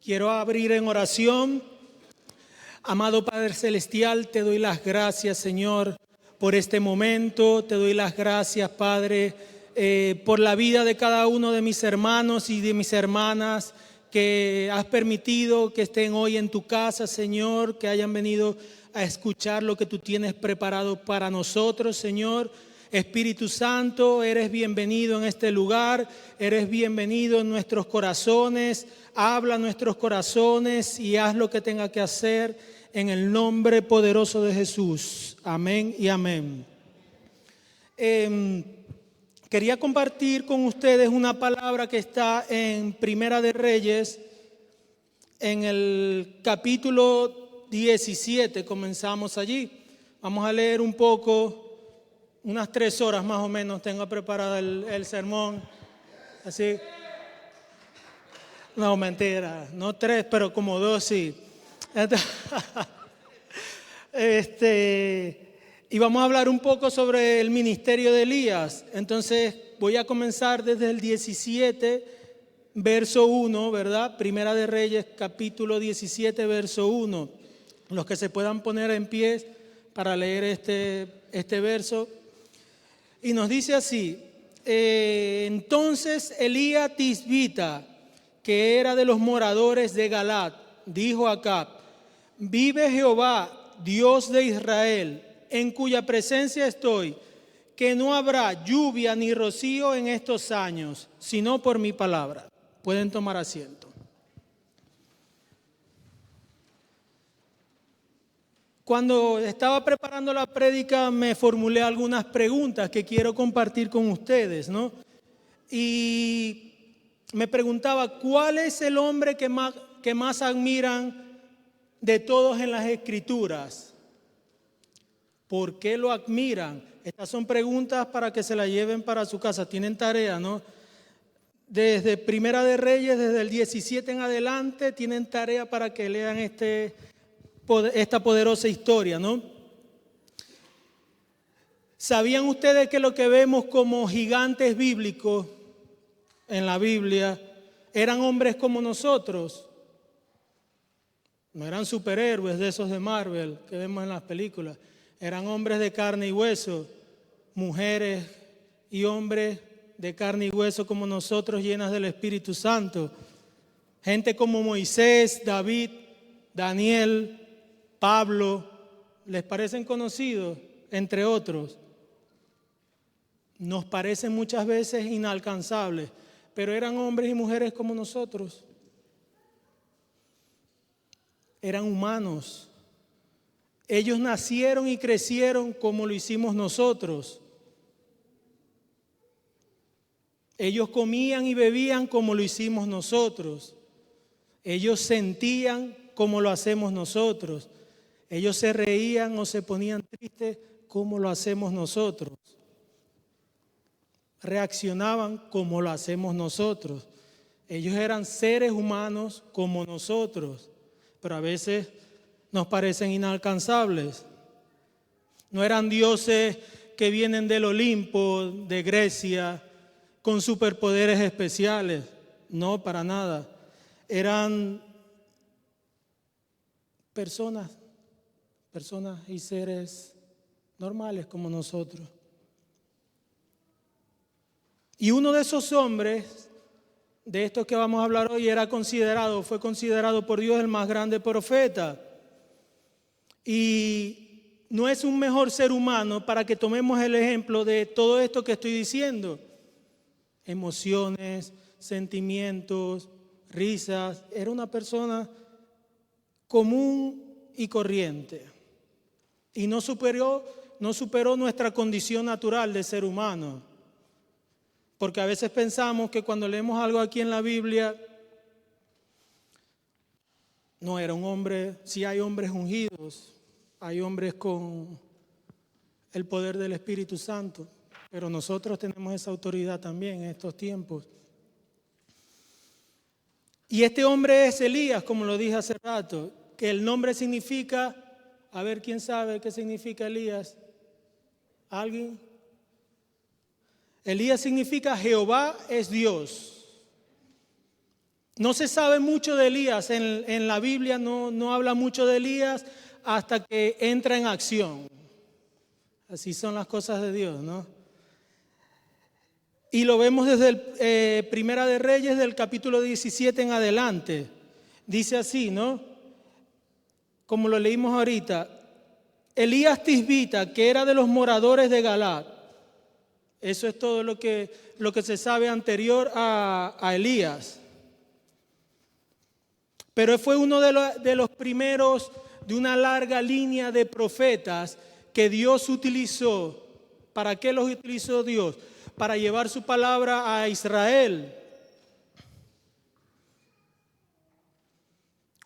Quiero abrir en oración. Amado Padre Celestial, te doy las gracias, Señor, por este momento. Te doy las gracias, Padre, por la vida de cada uno de mis hermanos y de mis hermanas que has permitido que estén hoy en tu casa, Señor, que hayan venido a escuchar lo que tú tienes preparado para nosotros, Señor. Espíritu Santo, eres bienvenido en este lugar, eres bienvenido en nuestros corazones. Habla a nuestros corazones y haz lo que tenga que hacer en el nombre poderoso de Jesús. Amén y amén. Quería compartir con ustedes una palabra que está en Primera de Reyes, en el capítulo 17, comenzamos allí. Vamos a leer un poco. Unas 3 horas más o menos tengo preparado el sermón. Así. No, mentira. No 3, pero como 2 sí. Y vamos a hablar un poco sobre el ministerio de Elías. Entonces voy a comenzar desde el 17, verso 1, ¿verdad? Primera de Reyes, capítulo 17, verso 1. Los que se puedan poner en pie para leer este verso. Y nos dice así: entonces Elías Tisbita, que era de los moradores de Galat, dijo a Acab: vive Jehová, Dios de Israel, en cuya presencia estoy, que no habrá lluvia ni rocío en estos años, sino por mi palabra. Pueden tomar asiento. Cuando estaba preparando la prédica me formulé algunas preguntas que quiero compartir con ustedes, ¿no? Y me preguntaba, ¿cuál es el hombre que más admiran de todos en las Escrituras? ¿Por qué lo admiran? Estas son preguntas para que se las lleven para su casa. Tienen tarea, ¿no? Desde Primera de Reyes, desde el 17 en adelante, tienen tarea para que lean esta poderosa historia, ¿no? ¿Sabían ustedes que lo que vemos como gigantes bíblicos en la Biblia eran hombres como nosotros? No eran superhéroes de esos de Marvel que vemos en las películas. Eran hombres de carne y hueso, mujeres y hombres de carne y hueso como nosotros, llenas del Espíritu Santo. Gente como Moisés, David, Daniel, Pablo. ¿Les parecen conocidos? Entre otros. Nos parecen muchas veces inalcanzables, pero eran hombres y mujeres como nosotros. Eran humanos. Ellos nacieron y crecieron como lo hicimos nosotros. Ellos comían y bebían como lo hicimos nosotros. Ellos sentían como lo hacemos nosotros. Ellos se reían o se ponían tristes como lo hacemos nosotros. Reaccionaban como lo hacemos nosotros. Ellos eran seres humanos como nosotros, pero a veces nos parecen inalcanzables. No eran dioses que vienen del Olimpo, de Grecia, con superpoderes especiales. No, para nada. Eran personas y seres normales como nosotros. Y uno de esos hombres, de estos que vamos a hablar hoy, fue considerado por Dios el más grande profeta. Y no es un mejor ser humano para que tomemos el ejemplo de todo esto que estoy diciendo. Emociones, sentimientos, risas. Era una persona común y corriente. Y no superó nuestra condición natural de ser humano. Porque a veces pensamos que cuando leemos algo aquí en la Biblia, no era un hombre. Sí hay hombres ungidos, hay hombres con el poder del Espíritu Santo, pero nosotros tenemos esa autoridad también en estos tiempos. Y este hombre es Elías, como lo dije hace rato, que el nombre significa, a ver, ¿quién sabe qué significa Elías? ¿Alguien? Elías significa Jehová es Dios. No se sabe mucho de Elías, en la Biblia no habla mucho de Elías hasta que entra en acción. Así son las cosas de Dios, ¿no? Y lo vemos desde el Primera de Reyes, del capítulo 17 en adelante. Dice así, ¿no? Como lo leímos ahorita, Elías Tisbita, que era de los moradores de Galaad. Eso es todo lo que se sabe anterior a Elías. Pero fue uno de los primeros de una larga línea de profetas que Dios utilizó. ¿Para qué los utilizó Dios? Para llevar su palabra a Israel.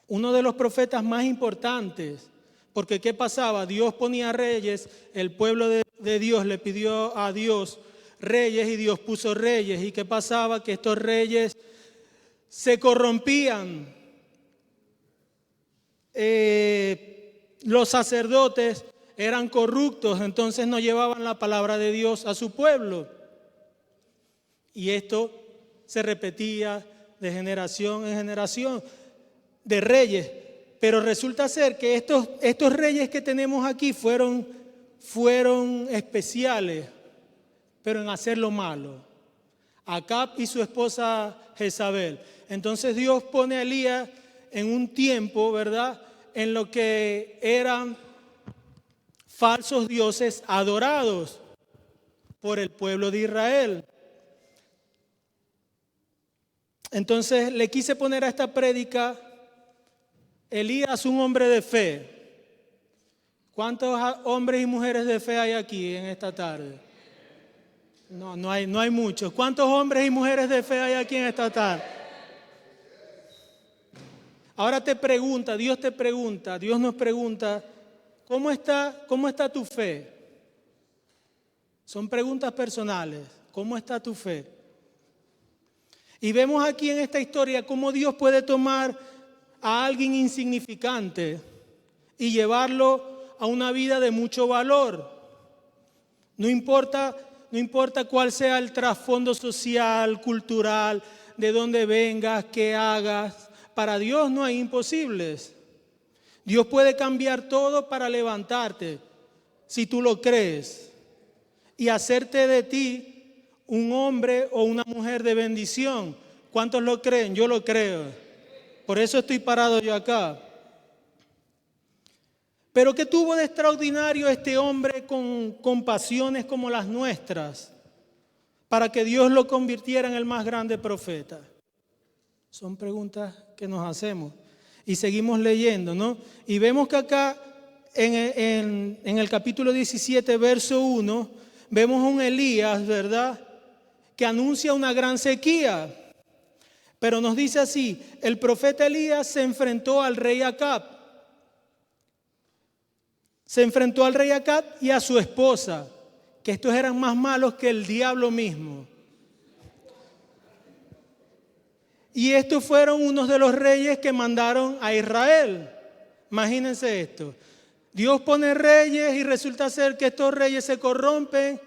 Uno de los profetas más importantes, porque ¿qué pasaba? Dios ponía reyes, el pueblo de Dios le pidió a Dios reyes y Dios puso reyes. ¿Y qué pasaba? Que estos reyes se corrompían. Los sacerdotes eran corruptos, entonces no llevaban la palabra de Dios a su pueblo. Y esto se repetía de generación en generación de reyes. Pero resulta ser que estos reyes que tenemos aquí fueron especiales, pero en hacer lo malo. Acab y su esposa Jezabel. Entonces Dios pone a Elías en un tiempo, ¿verdad?, en lo que eran falsos dioses adorados por el pueblo de Israel. Entonces le quise poner a esta prédica, Elías, un hombre de fe. ¿Cuántos hombres y mujeres de fe hay aquí en esta tarde? No hay muchos. ¿Cuántos hombres y mujeres de fe hay aquí en esta tarde? Ahora Dios nos pregunta, ¿cómo está tu fe? Son preguntas personales. ¿Cómo está tu fe? Y vemos aquí en esta historia cómo Dios puede tomar a alguien insignificante y llevarlo a una vida de mucho valor. No importa cuál sea el trasfondo social, cultural, de dónde vengas, qué hagas. Para Dios no hay imposibles. Dios puede cambiar todo para levantarte, si tú lo crees, y hacerte de ti un hombre o una mujer de bendición. ¿Cuántos lo creen? Yo lo creo. Por eso estoy parado yo acá. Pero ¿qué tuvo de extraordinario este hombre con pasiones como las nuestras para que Dios lo convirtiera en el más grande profeta? Son preguntas que nos hacemos. Y seguimos leyendo, ¿no? Y vemos que acá en el capítulo 17, verso 1, vemos a un Elías, ¿verdad?, que anuncia una gran sequía. Pero nos dice así, el profeta Elías se enfrentó al rey Acab. Se enfrentó al rey Acab y a su esposa, que estos eran más malos que el diablo mismo. Y estos fueron unos de los reyes que mandaron a Israel. Imagínense esto. Dios pone reyes y resulta ser que estos reyes se corrompen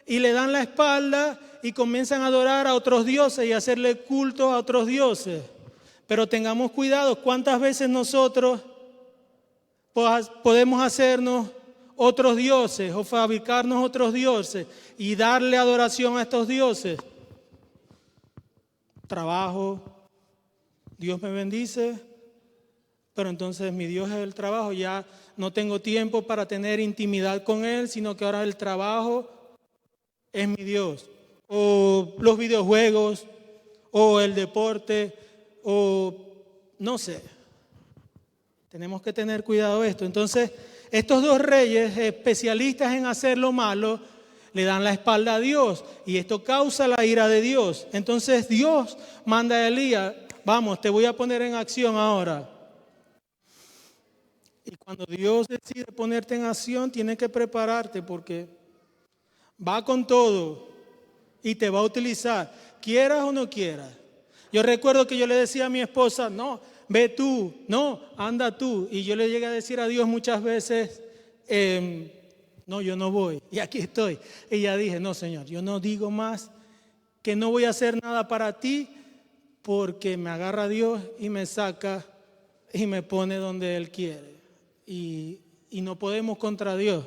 y le dan la espalda y comienzan a adorar a otros dioses y a hacerle culto a otros dioses. Pero tengamos cuidado, ¿cuántas veces nosotros podemos hacernos otros dioses o fabricarnos otros dioses y darle adoración a estos dioses? Trabajo, Dios me bendice, pero entonces mi Dios es el trabajo, ya no tengo tiempo para tener intimidad con Él, sino que ahora el trabajo es mi Dios. O los videojuegos, o el deporte, o no sé. Tenemos que tener cuidado de esto. Entonces, estos dos reyes especialistas en hacer lo malo, le dan la espalda a Dios y esto causa la ira de Dios. Entonces Dios manda a Elías, vamos, te voy a poner en acción ahora. Y cuando Dios decide ponerte en acción, tienes que prepararte porque va con todo y te va a utilizar, quieras o no quieras. Yo recuerdo que yo le decía a mi esposa, no, ve tú, no, anda tú. Y yo le llegué a decir a Dios muchas veces, no, yo no voy. Y aquí estoy. Y ya dije, no, Señor, yo no digo más que no voy a hacer nada para ti. porque me agarra Dios y me saca y me pone donde Él quiere. Y no podemos contra Dios.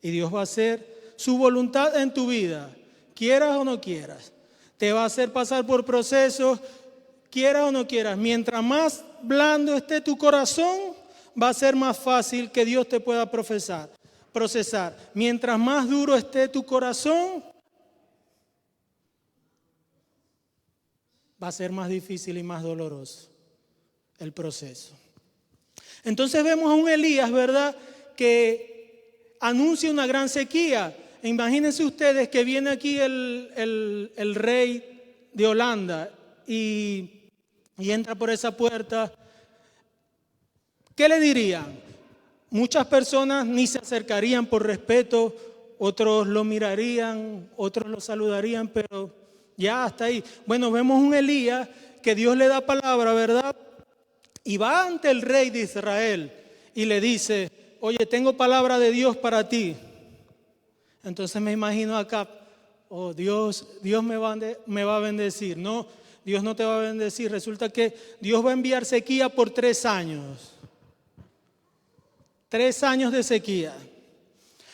Y Dios va a hacer su voluntad en tu vida, quieras o no quieras. Te va a hacer pasar por procesos, quieras o no quieras. Mientras más blando esté tu corazón, va a ser más fácil que Dios te pueda procesar. Mientras más duro esté tu corazón, va a ser más difícil y más doloroso el proceso. Entonces vemos a un Elías, ¿verdad?, que anuncia una gran sequía. Imagínense ustedes que viene aquí el rey de Holanda y entra por esa puerta. ¿Qué le dirían? Muchas personas ni se acercarían por respeto, otros lo mirarían, otros lo saludarían, pero ya hasta ahí. Bueno, vemos un Elías que Dios le da palabra, ¿verdad? Y va ante el rey de Israel y le dice: oye, tengo palabra de Dios para ti. Entonces me imagino acá, oh, Dios me va a bendecir. No, Dios no te va a bendecir. Resulta que Dios va a enviar sequía por 3 años. 3 años de sequía.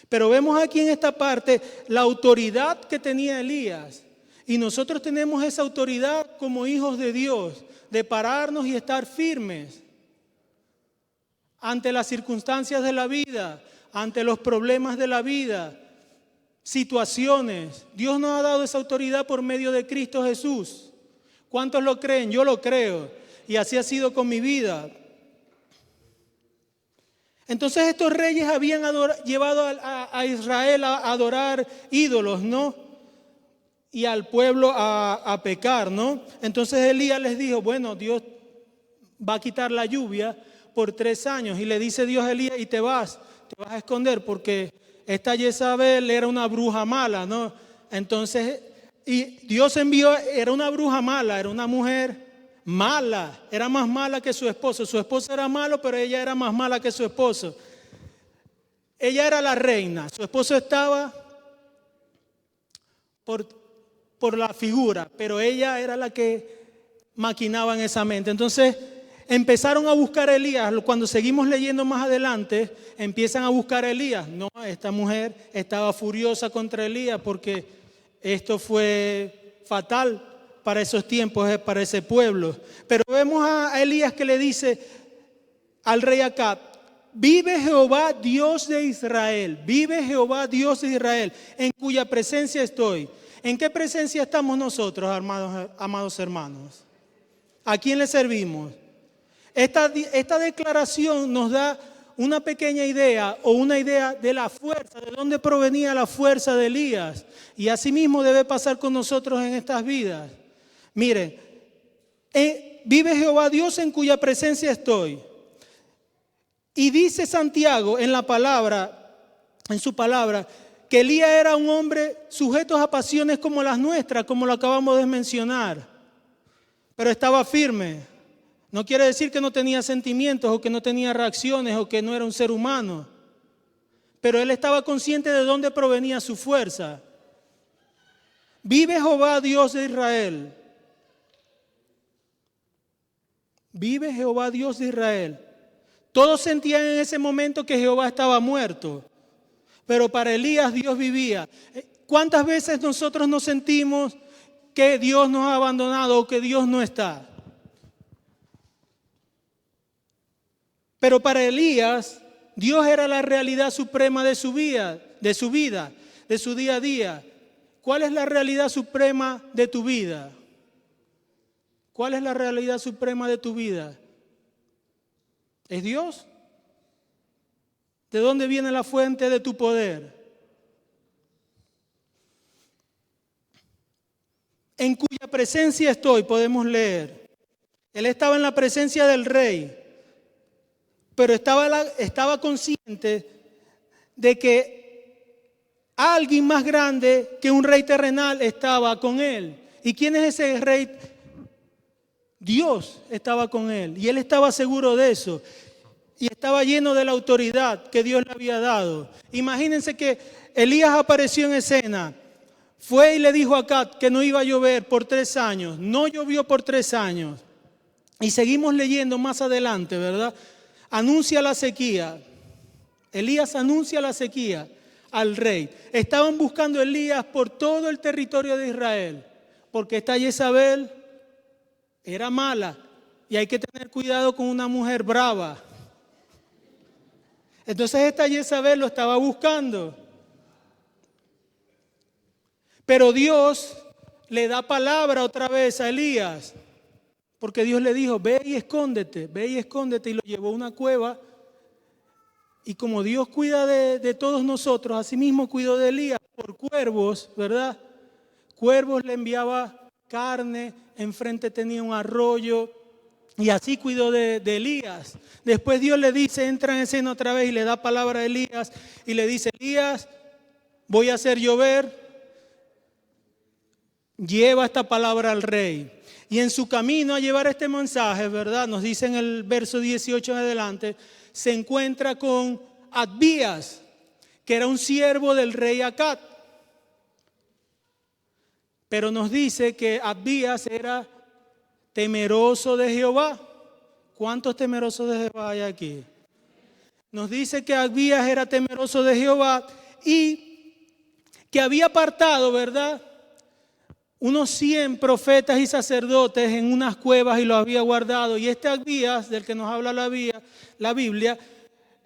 Pero vemos aquí en esta parte la autoridad que tenía Elías. Y nosotros tenemos esa autoridad como hijos de Dios, de pararnos y estar firmes ante las circunstancias de la vida, ante los problemas de la vida, situaciones. Dios nos ha dado esa autoridad por medio de Cristo Jesús. ¿Cuántos lo creen? Yo lo creo. Y así ha sido con mi vida. Entonces estos reyes habían llevado a Israel a adorar ídolos, ¿no? Y al pueblo a pecar, ¿no? Entonces Elías les dijo: bueno, Dios va a quitar la lluvia por 3 años. Y le dice Dios a Elías: y te vas a esconder porque esta Jezabel era una bruja mala, ¿no? Entonces, y Dios envió, era una bruja mala, era una mujer mala, era más mala que su esposo. Su esposo era malo, pero ella era más mala que su esposo. Ella era la reina, su esposo estaba por la figura, pero ella era la que maquinaba en esa mente. Entonces empezaron a buscar a Elías. Cuando seguimos leyendo más adelante, empiezan a buscar a Elías. No, esta mujer estaba furiosa contra Elías porque esto fue fatal para esos tiempos, para ese pueblo. Pero vemos a Elías que le dice al rey Acab: vive Jehová Dios de Israel, vive Jehová Dios de Israel, en cuya presencia estoy. ¿En qué presencia estamos nosotros, amados hermanos? ¿A quién le servimos? Esta declaración nos da una pequeña idea o una idea de la fuerza, de dónde provenía la fuerza de Elías. Y asimismo debe pasar con nosotros en estas vidas. Miren, vive Jehová Dios en cuya presencia estoy. Y dice Santiago en su palabra, que Elías era un hombre sujeto a pasiones como las nuestras, como lo acabamos de mencionar. Pero estaba firme. No quiere decir que no tenía sentimientos o que no tenía reacciones o que no era un ser humano. Pero él estaba consciente de dónde provenía su fuerza. Vive Jehová Dios de Israel. Vive Jehová Dios de Israel. Todos sentían en ese momento que Jehová estaba muerto. Pero para Elías Dios vivía. ¿Cuántas veces nosotros nos sentimos que Dios nos ha abandonado o que Dios no está? Pero para Elías, Dios era la realidad suprema de su vida, de su día a día. ¿Cuál es la realidad suprema de tu vida? ¿Cuál es la realidad suprema de tu vida? ¿Es Dios? ¿De dónde viene la fuente de tu poder? En cuya presencia estoy, podemos leer. Él estaba en la presencia del rey, pero estaba consciente de que alguien más grande que un rey terrenal estaba con él. ¿Y quién es ese rey? Dios estaba con él y él estaba seguro de eso. Y estaba lleno de la autoridad que Dios le había dado. Imagínense que Elías apareció en escena, fue y le dijo a Acab que no iba a llover por 3 años. No llovió por 3 años. Y seguimos leyendo más adelante, ¿verdad? Anuncia la sequía. Elías anuncia la sequía al rey. Estaban buscando a Elías por todo el territorio de Israel, porque esta Jezabel era mala y hay que tener cuidado con una mujer brava. Entonces esta Jezabel lo estaba buscando. Pero Dios le da palabra otra vez a Elías, porque Dios le dijo, ve y escóndete, y lo llevó a una cueva. Y como Dios cuida de todos nosotros, así mismo cuidó de Elías por cuervos, ¿verdad? Cuervos le enviaba carne, enfrente tenía un arroyo, y así cuidó de Elías. Después Dios le dice, entra en escena otra vez y le da palabra a Elías, y le dice, Elías, voy a hacer llover. Lleva esta palabra al rey. Y en su camino a llevar este mensaje, ¿verdad? Nos dice en el verso 18 en adelante, se encuentra con Abías, que era un siervo del rey Acab. Pero nos dice que Abías era temeroso de Jehová. ¿Cuántos temerosos de Jehová hay aquí? Nos dice que Abías era temeroso de Jehová y que había apartado, ¿verdad?, unos 100 profetas y sacerdotes en unas cuevas y los había guardado. Y este Abías, del que nos habla la Biblia,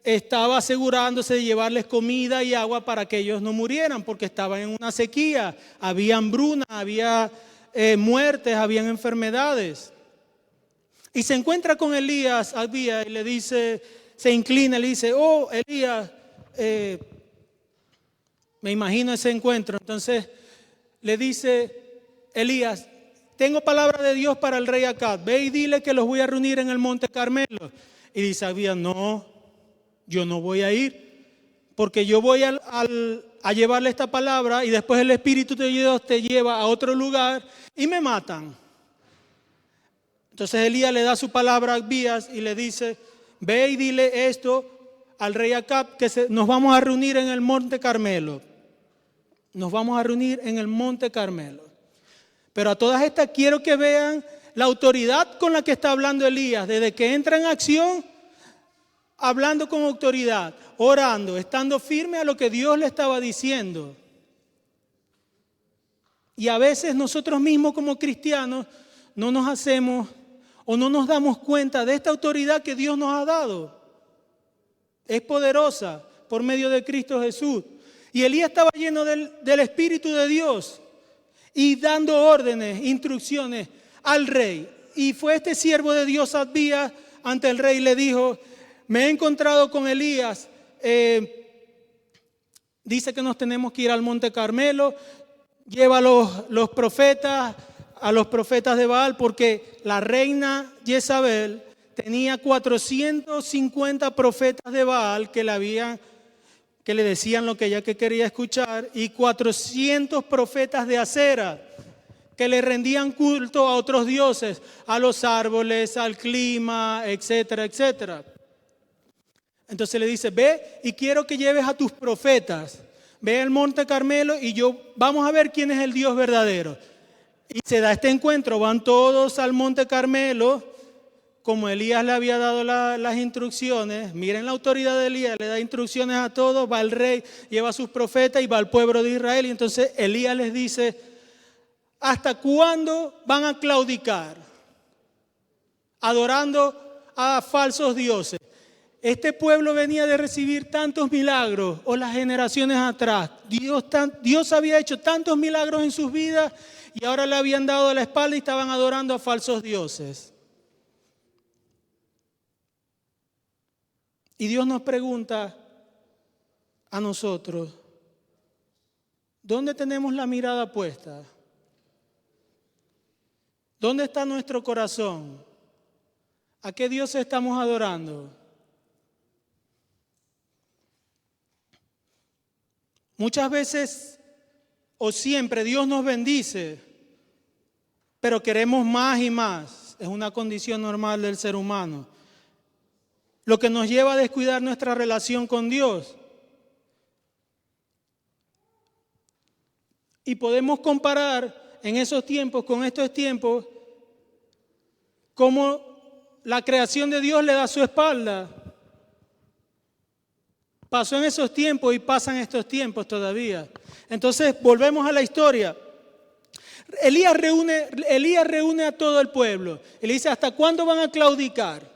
estaba asegurándose de llevarles comida y agua para que ellos no murieran, porque estaban en una sequía, había hambruna, había muertes, habían enfermedades. Y se encuentra con Elías, Abías, y le dice, se inclina y le dice, oh Elías, me imagino ese encuentro. Entonces le dice Elías, tengo palabra de Dios para el rey Acab, ve y dile que los voy a reunir en el monte Carmelo. Y dice Abías, no, yo no voy a ir, porque yo voy a llevarle esta palabra y después el Espíritu de Dios te lleva a otro lugar y me matan. Entonces Elías le da su palabra a Abías y le dice, ve y dile esto al rey Acab, que nos vamos a reunir en el monte Carmelo. Nos vamos a reunir en el monte Carmelo. Pero a todas estas quiero que vean la autoridad con la que está hablando Elías. Desde que entra en acción, hablando con autoridad, orando, estando firme a lo que Dios le estaba diciendo. Y a veces nosotros mismos como cristianos no nos hacemos o no nos damos cuenta de esta autoridad que Dios nos ha dado. Es poderosa por medio de Cristo Jesús. Y Elías estaba lleno del Espíritu de Dios y dando órdenes, instrucciones al rey. Y fue este siervo de Dios, Abías, ante el rey y le dijo, me he encontrado con Elías, dice que nos tenemos que ir al monte Carmelo, lleva a los profetas de Baal, porque la reina Jezabel tenía 450 profetas de Baal que le decían lo que ella quería escuchar, y 400 profetas de Acera que le rendían culto a otros dioses, a los árboles, al clima, etcétera, etcétera. Entonces le dice, ve y quiero que lleves a tus profetas, ve al monte Carmelo y vamos a ver quién es el Dios verdadero. Y se da este encuentro, van todos al monte Carmelo, como Elías le había dado las instrucciones. Miren la autoridad de Elías, le da instrucciones a todos, va el rey, lleva a sus profetas y va al pueblo de Israel. Y entonces Elías les dice, ¿hasta cuándo van a claudicar? Adorando a falsos dioses. Este pueblo venía de recibir tantos milagros, o las generaciones atrás. Dios había hecho tantos milagros en sus vidas y ahora le habían dado la espalda y estaban adorando a falsos dioses. Y Dios nos pregunta a nosotros, ¿dónde tenemos la mirada puesta? ¿Dónde está nuestro corazón? ¿A qué Dios estamos adorando? Muchas veces o siempre Dios nos bendice, pero queremos más y más. Es una condición normal del ser humano. Lo que nos lleva a descuidar nuestra relación con Dios. Y podemos comparar en esos tiempos con estos tiempos cómo la creación de Dios le da su espalda. Pasó en esos tiempos y pasan estos tiempos todavía. Entonces volvemos a la historia. Elías reúne a todo el pueblo y le dice: ¿hasta cuándo van a claudicar?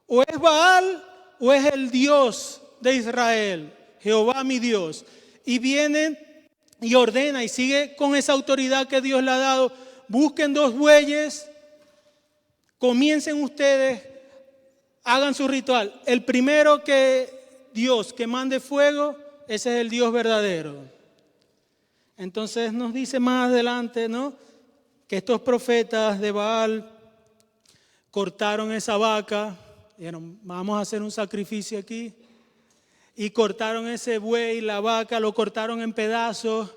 O es Baal o es el Dios de Israel, Jehová mi Dios. Y vienen y ordena y sigue con esa autoridad que Dios le ha dado. Busquen 2 bueyes, comiencen ustedes, hagan su ritual. El primero que Dios que mande fuego, ese es el Dios verdadero. Entonces nos dice más adelante, ¿no?, que estos profetas de Baal cortaron esa vaca, dijeron: vamos a hacer un sacrificio aquí, y cortaron ese buey, la vaca, lo cortaron en pedazos.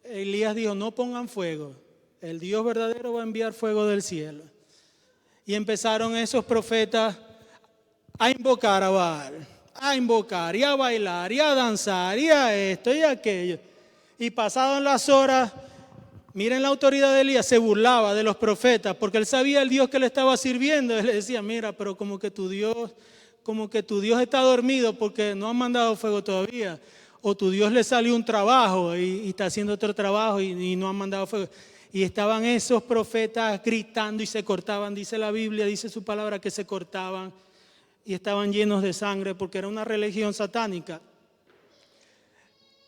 Elías dijo: no pongan fuego, el Dios verdadero va a enviar fuego del cielo. Y empezaron esos profetas a invocar a Baal, a invocar y a bailar y a danzar y a esto y a aquello. Y pasaban las horas, miren la autoridad de Elías, se burlaba de los profetas porque él sabía el Dios que le estaba sirviendo. Él le decía: mira, pero como que tu Dios está dormido porque no han mandado fuego todavía. O tu Dios le salió un trabajo y está haciendo otro trabajo y no han mandado fuego. Y estaban esos profetas gritando y se cortaban. Dice la Biblia, dice su palabra, que se cortaban y estaban llenos de sangre porque era una religión satánica.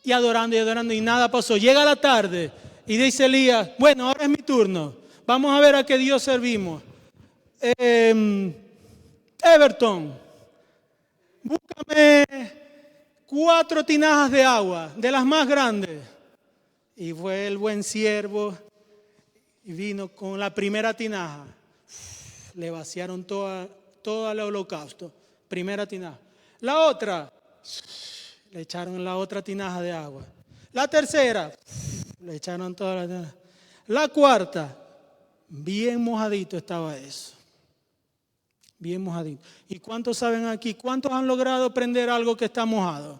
Y adorando y nada pasó. Llega la tarde y dice Elías: bueno, ahora es mi turno. Vamos a ver a qué Dios servimos. Everton, búscame 4 tinajas de agua, de las más grandes. Y fue el buen siervo y vino con la primera tinaja. Le vaciaron todo el holocausto. Primera tinaja. La otra, le echaron la otra tinaja de agua. La tercera, le echaron toda la tinaja. La cuarta, bien mojadito estaba eso. Bien mojadito. ¿Y cuántos saben aquí? ¿Cuántos han logrado prender algo que está mojado?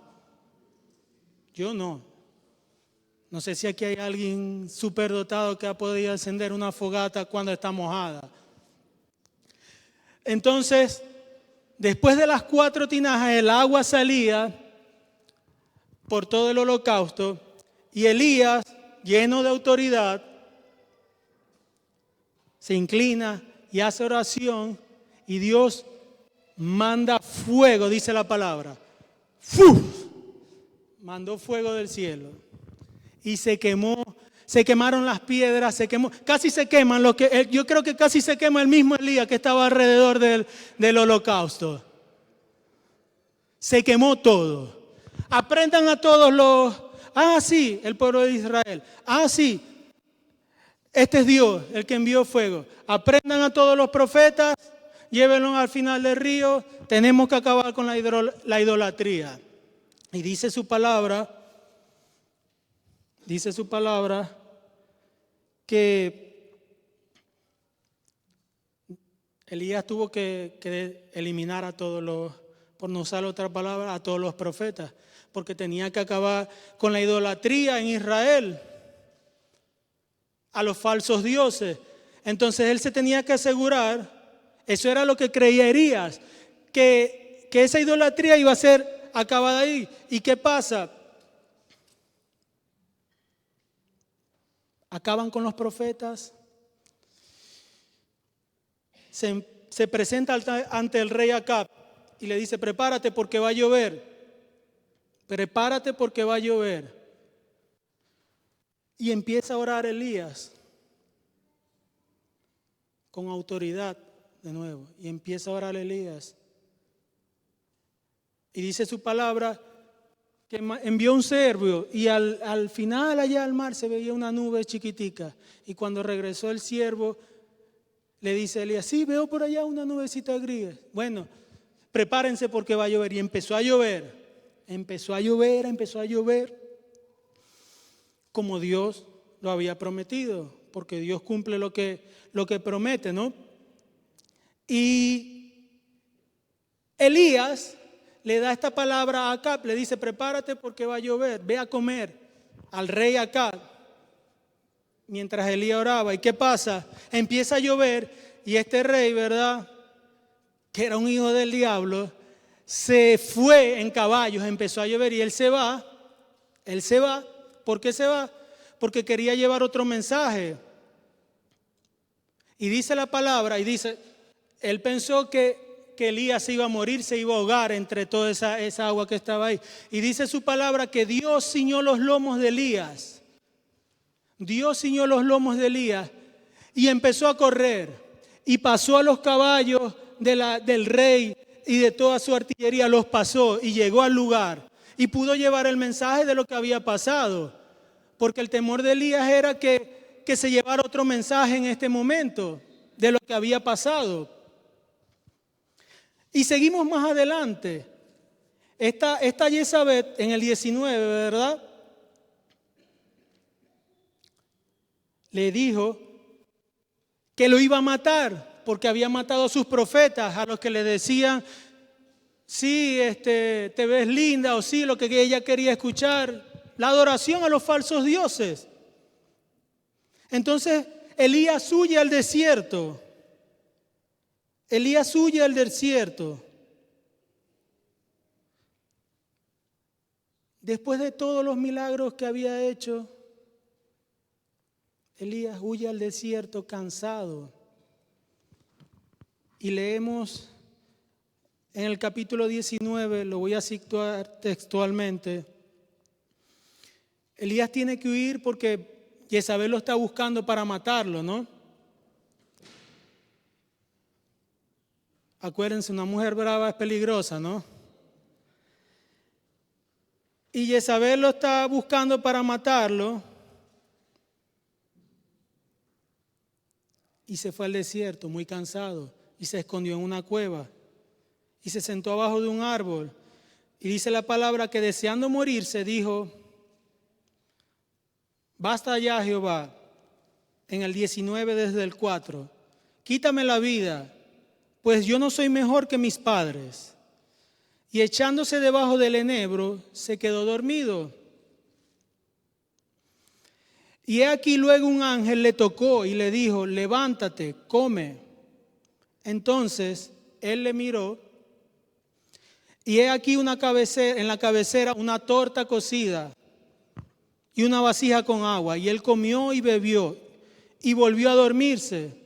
Yo no. No sé si aquí hay alguien superdotado que ha podido encender una fogata cuando está mojada. Entonces, después de las 4 tinajas, el agua salía por todo el holocausto y Elías, lleno de autoridad, se inclina y hace oración y Dios manda fuego, dice la palabra. ¡Fu! Mandó fuego del cielo y se quemaron las piedras, casi se queman, yo creo que casi se quema el mismo Elías que estaba alrededor del holocausto. Se quemó todo. Aprendan a todos sí, el pueblo de Israel. Sí, este es Dios, el que envió fuego. Aprendan a todos los profetas, llévenlos al final del río. Tenemos que acabar con la idolatría. Y dice su palabra que Elías tuvo que eliminar a todos por no usar otra palabra, a todos los profetas, porque tenía que acabar con la idolatría en Israel, a los falsos dioses. Entonces él se tenía que asegurar, eso era lo que creía Elías, que esa idolatría iba a ser acabada ahí. ¿Y qué pasa? Acaban con los profetas, se presenta ante el rey Acab y le dice: prepárate porque va a llover, prepárate porque va a llover. Y empieza a orar Elías con autoridad de nuevo, y empieza a orar Elías. Y dice su palabra que envió un siervo y al final allá al mar se veía una nube chiquitica. Y cuando regresó el siervo, le dice a Elías: sí, veo por allá una nubecita gris. Bueno, prepárense porque va a llover. Y empezó a llover, como Dios lo había prometido, porque Dios cumple lo que promete, ¿no? Y Elías le da esta palabra a Acab, le dice: prepárate porque va a llover, ve a comer al rey Acab. mientras Elías oraba. ¿Y qué pasa? Empieza a llover y este rey, ¿verdad?, que era un hijo del diablo, se fue en caballos, empezó a llover y él se va. ¿Por qué se va? Porque quería llevar otro mensaje. Y dice la palabra, él pensó que Elías se iba a morir, se iba a ahogar entre toda esa agua que estaba ahí. Y dice su palabra que Dios ciñó los lomos de Elías. Dios ciñó los lomos de Elías y empezó a correr. Y pasó a los caballos del rey y de toda su artillería, los pasó y llegó al lugar. Y pudo llevar el mensaje de lo que había pasado. Porque el temor de Elías era que se llevara otro mensaje en este momento de lo que había pasado. Y seguimos más adelante. Esta Jezabel en el 19, ¿verdad?, le dijo que lo iba a matar porque había matado a sus profetas, a los que le decían, sí, te ves linda, o sí, lo que ella quería escuchar, la adoración a los falsos dioses. Entonces Elías huye al desierto. Elías huye al desierto. Después de todos los milagros que había hecho, Elías huye al desierto cansado. Y leemos en el capítulo 19, lo voy a citar textualmente. Elías tiene que huir porque Jezabel lo está buscando para matarlo, ¿no? Acuérdense, una mujer brava es peligrosa, ¿no? Y Jezabel lo está buscando para matarlo. Y se fue al desierto muy cansado y se escondió en una cueva y se sentó abajo de un árbol. Y dice la palabra que deseando morirse dijo, basta ya, Jehová, en el 19 desde el 4, quítame la vida, pues yo no soy mejor que mis padres. Y echándose debajo del enebro, se quedó dormido. Y he aquí luego un ángel le tocó y le dijo, levántate, come. Entonces él le miró y he aquí en la cabecera una torta cocida y una vasija con agua. Y él comió y bebió y volvió a dormirse.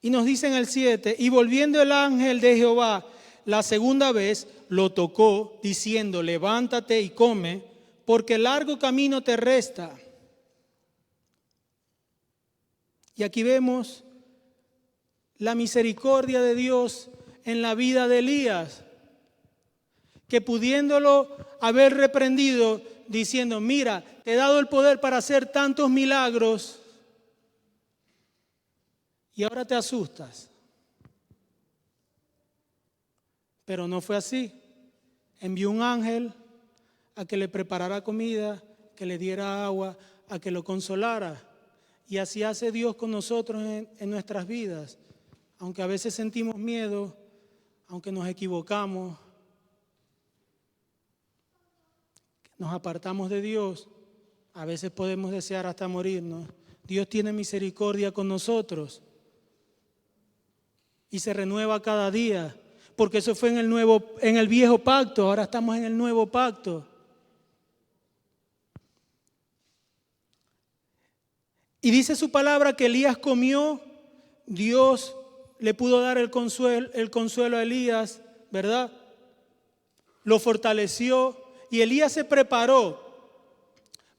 Y nos dice en el 7, y volviendo el ángel de Jehová la segunda vez, lo tocó diciendo, levántate y come, porque largo camino te resta. Y aquí vemos la misericordia de Dios en la vida de Elías, que pudiéndolo haber reprendido, diciendo, mira, te he dado el poder para hacer tantos milagros y ahora te asustas. Pero no fue así. Envió un ángel a que le preparara comida, que le diera agua, a que lo consolara. Y así hace Dios con nosotros en nuestras vidas. Aunque a veces sentimos miedo, aunque nos equivocamos, nos apartamos de Dios, a veces podemos desear hasta morirnos. Dios tiene misericordia con nosotros y se renueva cada día, porque eso fue en el viejo pacto, ahora estamos en el nuevo pacto. Y dice su palabra que Elías comió, Dios le pudo dar el consuelo a Elías, ¿verdad? Lo fortaleció y Elías se preparó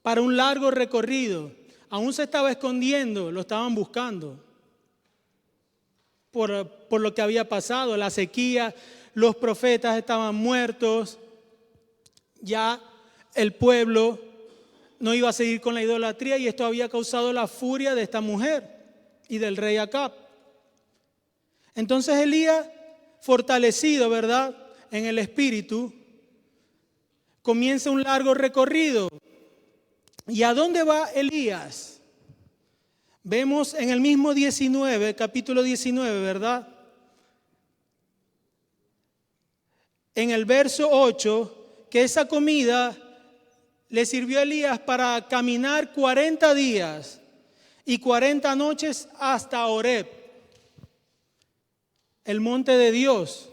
para un largo recorrido. Aún se estaba escondiendo, lo estaban buscando por lo que había pasado, la sequía, los profetas estaban muertos, ya el pueblo no iba a seguir con la idolatría y esto había causado la furia de esta mujer y del rey Acab. Entonces Elías, fortalecido, ¿verdad?, en el espíritu, comienza un largo recorrido. ¿Y a dónde va Elías? Vemos en el mismo 19, capítulo 19, ¿verdad? En el verso 8, que esa comida le sirvió a Elías para caminar 40 días y 40 noches hasta Horeb, el monte de Dios.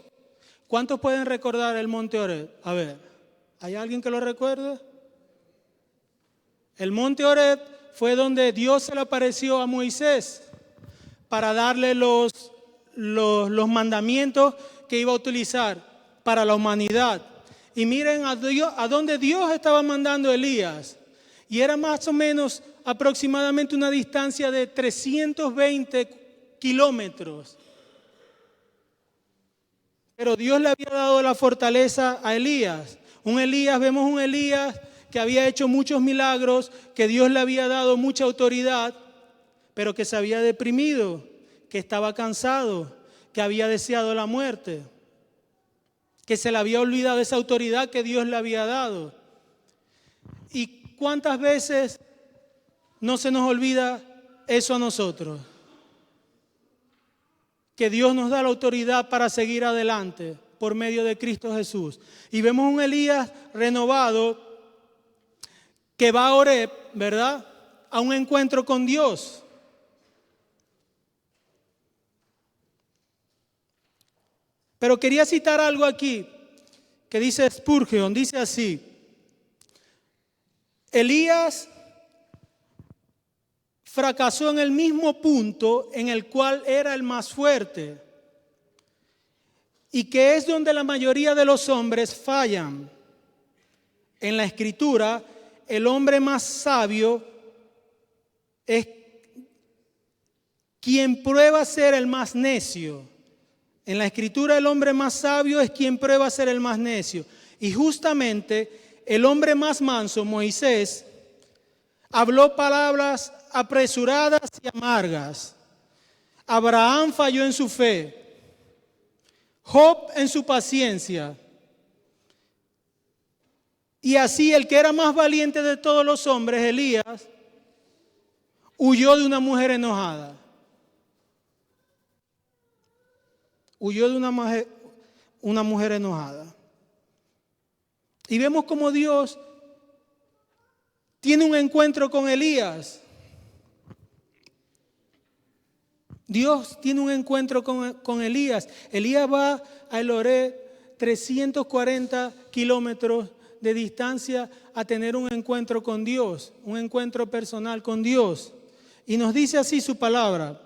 ¿Cuántos pueden recordar el monte Horeb? A ver, ¿hay alguien que lo recuerde? El monte Horeb fue donde Dios se le apareció a Moisés para darle los mandamientos que iba a utilizar para la humanidad. Y miren a dónde Dios estaba mandando a Elías. Y era más o menos aproximadamente una distancia de 320 kilómetros. Pero Dios le había dado la fortaleza a Elías. Vemos un Elías que había hecho muchos milagros, que Dios le había dado mucha autoridad, pero que se había deprimido, que estaba cansado, que había deseado la muerte, que se le había olvidado esa autoridad que Dios le había dado. ¿Y cuántas veces no se nos olvida eso a nosotros? Que Dios nos da la autoridad para seguir adelante por medio de Cristo Jesús. Y vemos un Elías renovado que va a Horeb, ¿verdad?, a un encuentro con Dios. Pero quería citar algo aquí que dice Spurgeon, dice así: Elías fracasó en el mismo punto en el cual era el más fuerte, y que es donde la mayoría de los hombres fallan. En la Escritura, el hombre más sabio es quien prueba ser el más necio. En la Escritura, el hombre más sabio es quien prueba ser el más necio. Y justamente el hombre más manso, Moisés, habló palabras apresuradas y amargas. Abraham falló en su fe, Job en su paciencia. Y así el que era más valiente de todos los hombres, Elías, huyó de una mujer enojada. Huyó de una mujer enojada. Y vemos cómo Dios tiene un encuentro con Elías. Dios tiene un encuentro con Elías. Elías va a El Horeb, 340 kilómetros de distancia, a tener un encuentro con Dios, un encuentro personal con Dios. Y nos dice así su palabra.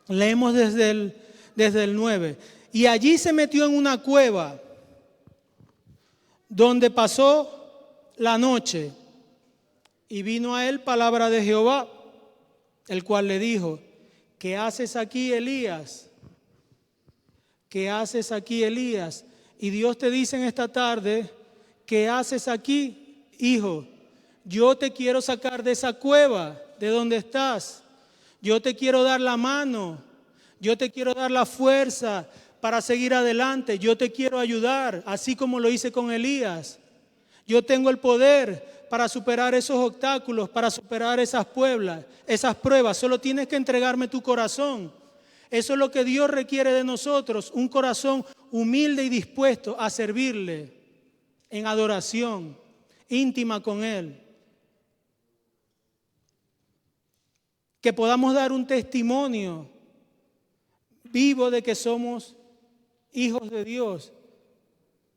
Leemos desde el 9. Y allí se metió en una cueva donde pasó la noche. Y vino a él palabra de Jehová, el cual le dijo: ¿qué haces aquí, Elías? ¿Qué haces aquí, Elías? Y Dios te dice en esta tarde: ¿qué haces aquí, hijo? Yo te quiero sacar de esa cueva, de donde estás. Yo te quiero dar la mano. Yo te quiero dar la fuerza para seguir adelante. Yo te quiero ayudar, así como lo hice con Elías. Yo tengo el poder para superar esos obstáculos, para superar esas pruebas. Solo tienes que entregarme tu corazón. Eso es lo que Dios requiere de nosotros, un corazón humilde y dispuesto a servirle en adoración íntima con Él. Que podamos dar un testimonio vivo de que somos hijos de Dios,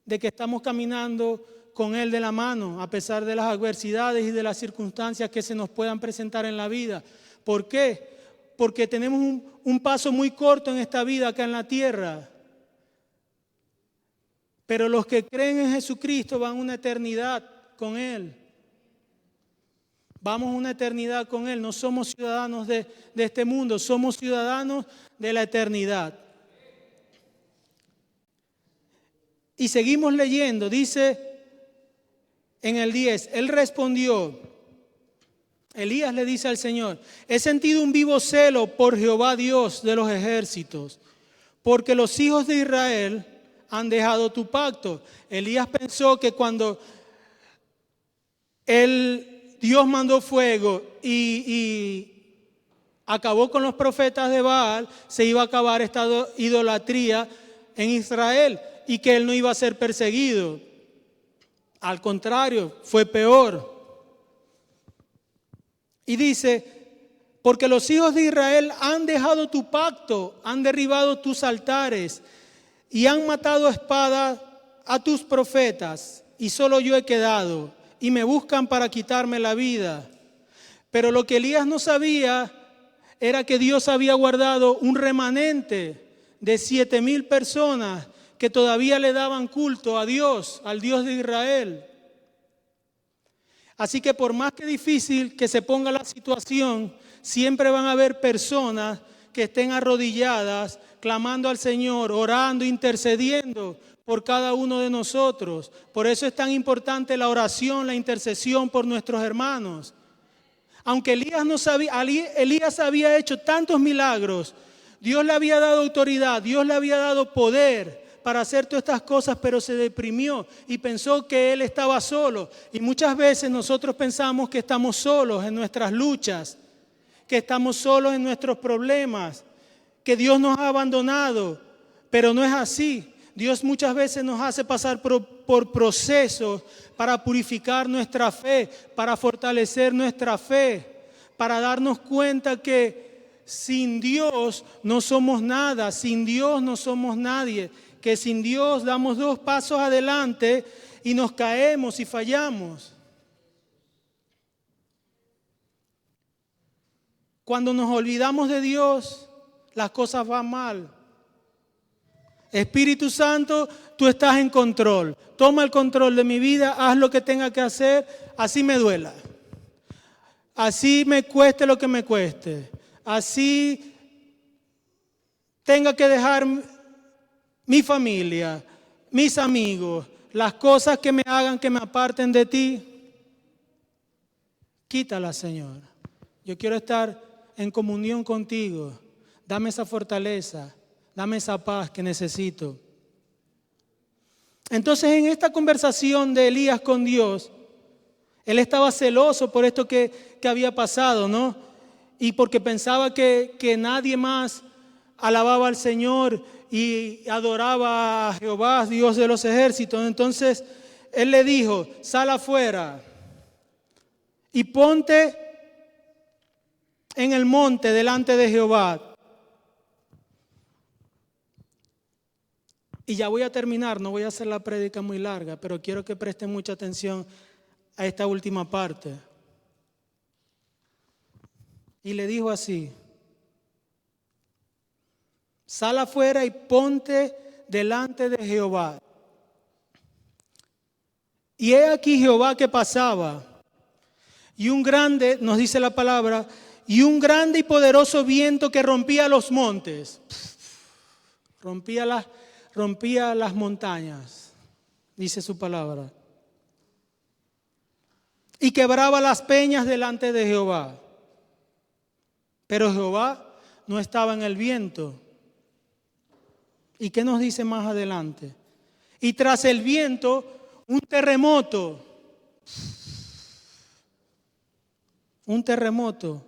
de que estamos caminando con Él de la mano, a pesar de las adversidades y de las circunstancias que se nos puedan presentar en la vida. ¿Por qué? Porque tenemos un paso muy corto en esta vida acá en la tierra. Pero los que creen en Jesucristo van a una eternidad con Él. Vamos a una eternidad con Él. No somos ciudadanos de este mundo, somos ciudadanos de la eternidad. Y seguimos leyendo, dice en el 10, Él respondió, Elías le dice al Señor: he sentido un vivo celo por Jehová Dios de los ejércitos, porque los hijos de Israel han dejado tu pacto. Elías pensó que cuando Dios mandó fuego y acabó con los profetas de Baal, se iba a acabar esta idolatría en Israel y que él no iba a ser perseguido. Al contrario, fue peor. Y dice, porque los hijos de Israel han dejado tu pacto, han derribado tus altares y han matado a espada a tus profetas, y solo yo he quedado, y me buscan para quitarme la vida. Pero lo que Elías no sabía era que Dios había guardado un remanente de 7,000 personas que todavía le daban culto a Dios, al Dios de Israel. Así que por más que difícil que se ponga la situación, siempre van a haber personas que estén arrodilladas, clamando al Señor, orando, intercediendo por cada uno de nosotros. Por eso es tan importante la oración, la intercesión por nuestros hermanos. Aunque Elías había hecho tantos milagros, Dios le había dado autoridad, Dios le había dado poder para hacer todas estas cosas, pero se deprimió y pensó que él estaba solo. Y muchas veces nosotros pensamos que estamos solos en nuestras luchas, que estamos solos en nuestros problemas, que Dios nos ha abandonado, pero no es así. Dios muchas veces nos hace pasar por procesos para purificar nuestra fe, para fortalecer nuestra fe, para darnos cuenta que sin Dios no somos nada, sin Dios no somos nadie, que sin Dios damos 2 pasos adelante y nos caemos y fallamos. Cuando nos olvidamos de Dios, las cosas van mal. Espíritu Santo, tú estás en control. Toma el control de mi vida, haz lo que tenga que hacer, así me duela. Así me cueste lo que me cueste. Así tenga que dejar mi familia, mis amigos, las cosas que me hagan que me aparten de ti. Quítalas, Señor. Yo quiero estar en comunión contigo. Dame esa fortaleza. Dame esa paz que necesito. Entonces, en esta conversación de Elías con Dios, él estaba celoso por esto que había pasado, ¿no? Y porque pensaba que nadie más alababa al Señor y adoraba a Jehová, Dios de los ejércitos. Entonces, él le dijo, sal afuera y ponte en el monte delante de Jehová. Y ya voy a terminar, no voy a hacer la prédica muy larga, pero quiero que presten mucha atención a esta última parte. Y le dijo así, sal afuera y ponte delante de Jehová. Y he aquí Jehová que pasaba, y un grande, nos dice la palabra, y un grande y poderoso viento que rompía los montes, rompía las montañas, dice su palabra, y quebraba las peñas delante de Jehová. Pero Jehová no estaba en el viento. ¿Y qué nos dice más adelante? Y tras el viento, un terremoto. Un terremoto.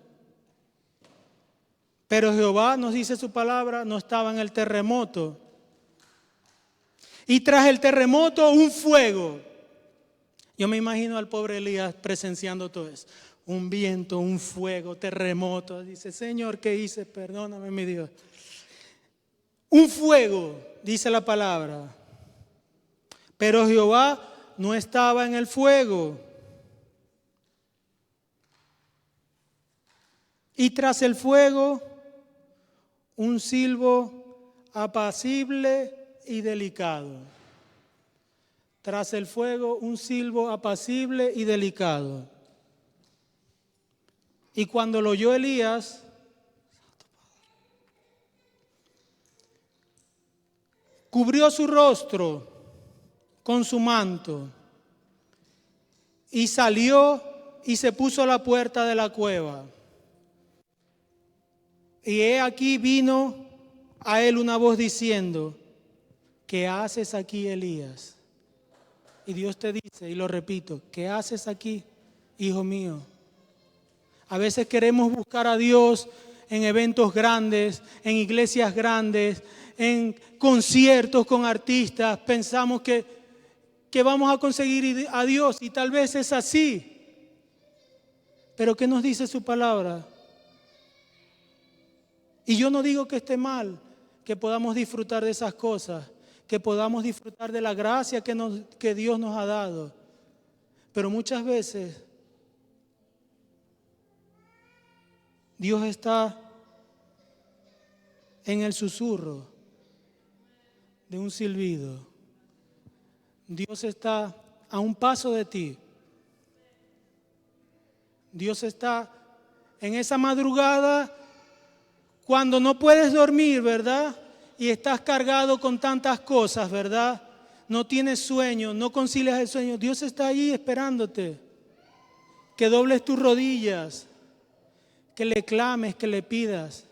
Pero Jehová, nos dice su palabra, no estaba en el terremoto. Y tras el terremoto, un fuego. Yo me imagino al pobre Elías presenciando todo eso. Un viento, un fuego, terremoto. Dice, Señor, ¿qué hice? Perdóname, mi Dios. Un fuego, dice la palabra. Pero Jehová no estaba en el fuego. Y tras el fuego, un silbo apacible y delicado. Tras el fuego, un silbo apacible y delicado. Y cuando lo oyó Elías, cubrió su rostro con su manto y salió y se puso a la puerta de la cueva. Y he aquí vino a él una voz diciendo, ¿qué haces aquí, Elías? Y Dios te dice, y lo repito, ¿qué haces aquí, hijo mío? A veces queremos buscar a Dios en eventos grandes, en iglesias grandes, en conciertos con artistas. Pensamos que vamos a conseguir a Dios y tal vez es así. Pero ¿qué nos dice su palabra? Y yo no digo que esté mal que podamos disfrutar de esas cosas, que podamos disfrutar de la gracia que Dios nos ha dado. Pero muchas veces Dios está en el susurro de un silbido. Dios está a un paso de ti. Dios está en esa madrugada cuando no puedes dormir, ¿verdad? Y estás cargado con tantas cosas, ¿verdad? No tienes sueño, no concilias el sueño. Dios está ahí esperándote. Que dobles tus rodillas, que le clames, que le pidas,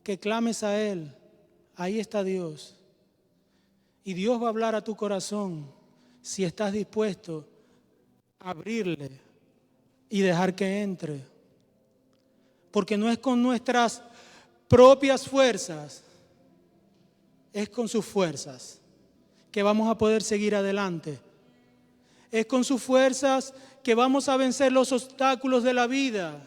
que clames a Él. Ahí está Dios. Y Dios va a hablar a tu corazón si estás dispuesto a abrirle y dejar que entre. Porque no es con nuestras propias fuerzas, es con sus fuerzas que vamos a poder seguir adelante. Es con sus fuerzas que vamos a vencer los obstáculos de la vida.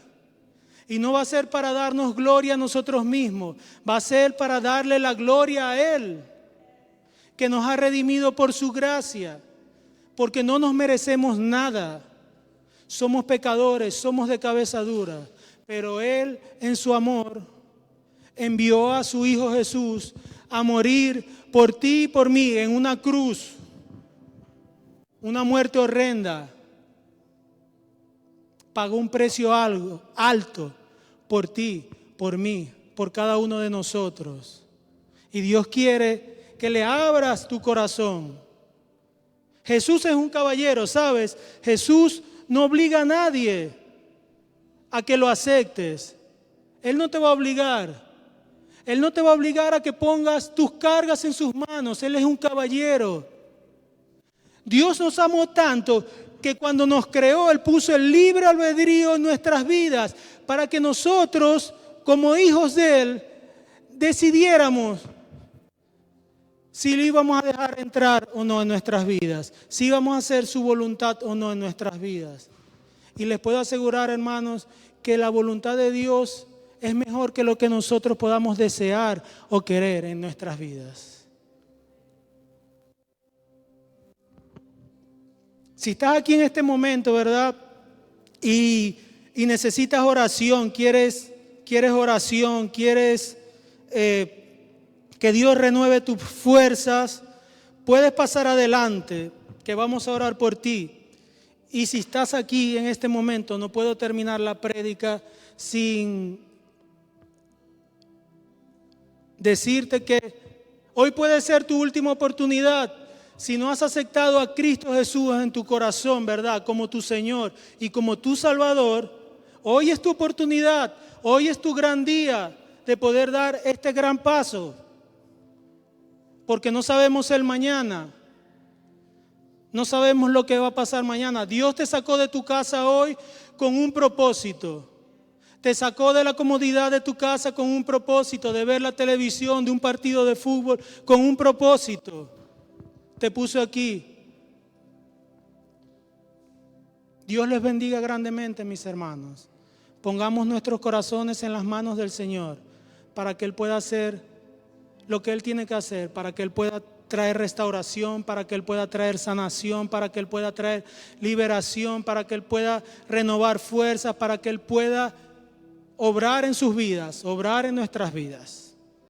Y no va a ser para darnos gloria a nosotros mismos, va a ser para darle la gloria a Él, que nos ha redimido por su gracia, porque no nos merecemos nada. Somos pecadores, somos de cabeza dura. Pero Él, en su amor, envió a su Hijo Jesús a morir por ti y por mí en una cruz. Una muerte horrenda. Pagó un precio alto por ti, por mí, por cada uno de nosotros. Y Dios quiere que le abras tu corazón. Jesús es un caballero, ¿sabes? Jesús no obliga a nadie a que lo aceptes. Él no te va a obligar. Él no te va a obligar a que pongas tus cargas en sus manos. Él es un caballero. Dios nos amó tanto que cuando nos creó, Él puso el libre albedrío en nuestras vidas para que nosotros, como hijos de Él, decidiéramos si lo íbamos a dejar entrar o no en nuestras vidas, si íbamos a hacer su voluntad o no en nuestras vidas. Y les puedo asegurar, hermanos, que la voluntad de Dios es mejor que lo que nosotros podamos desear o querer en nuestras vidas. Si estás aquí en este momento, ¿verdad? Y necesitas oración, quieres oración, quieres que Dios renueve tus fuerzas, puedes pasar adelante, que vamos a orar por ti. Y si estás aquí en este momento, no puedo terminar la prédica sin decirte que hoy puede ser tu última oportunidad. Si no has aceptado a Cristo Jesús en tu corazón, ¿verdad? Como tu Señor y como tu Salvador, hoy es tu oportunidad, hoy es tu gran día de poder dar este gran paso. Porque no sabemos el mañana. No sabemos lo que va a pasar mañana. Dios te sacó de tu casa hoy con un propósito. Te sacó de la comodidad de tu casa con un propósito, de ver la televisión, de un partido de fútbol, con un propósito. Te puso aquí. Dios les bendiga grandemente, mis hermanos. Pongamos nuestros corazones en las manos del Señor para que Él pueda hacer lo que Él tiene que hacer, para que Él pueda traer restauración, para que Él pueda traer sanación, para que Él pueda traer liberación, para que Él pueda renovar fuerzas, para que Él pueda obrar en sus vidas, obrar en nuestras vidas.